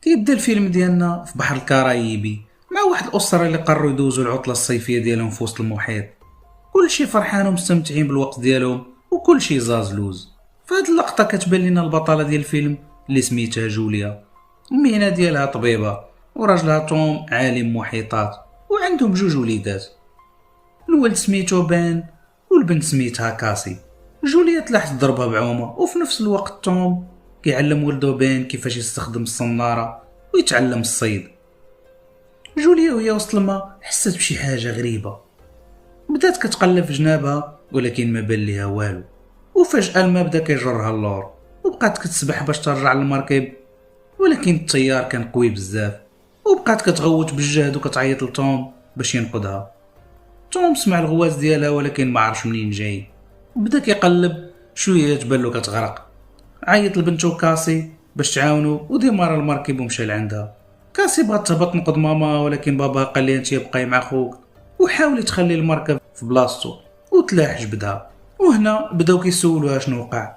كيبدا الفيلم ديالنا في بحر الكاريبي مع واحد الأسرة اللي قرروا يدوزوا العطلة الصيفية ديالهم في وسط المحيط. كلشي فرحان ومستمتعين بالوقت ديالهم وكلشي زازلوز. في هاد اللقطة كتبان لنا البطلة ديال الفيلم اللي سميتها جوليا. المهنة ديالها طبيبة وراجلها توم عالم محيطات، وعندهم جوج وليدات، الولد سميتو بان والبنت سميتها كاسي. جوليا تلاحظ ضربها بعومة، وفي نفس الوقت توم كيعلم ولدو بان كيفاش يستخدم الصنارة ويتعلم الصيد. جوليا وهي وسط الماء حست بشي حاجة غريبة، بدات كتقلب في جنابها ولكن ما بان ليها والو. وفجأة الماء بدا كيجرها اللور وبقات كتسبح باش ترجع للمركب، ولكن التيار كان قوي بزاف وبقات كتغوت بالجهد وكتعيط لتوم باش ينقذها. توم سمع الغواز ديالها ولكن ما عرفش منين جاي، بدا كيقلب شويه تبان له كتغرق. عيط لبنته كاسي باش تعاونو وديمار المركب ومشى لعندها. كاسي بغات تهبط تنقذ ماما ولكن باباها قال لها انت بقاي مع خوك وحاولي تخلي المركب في بلاصتو وتلاح جبدها. وهنا بداو كيسولوها شنو وقع،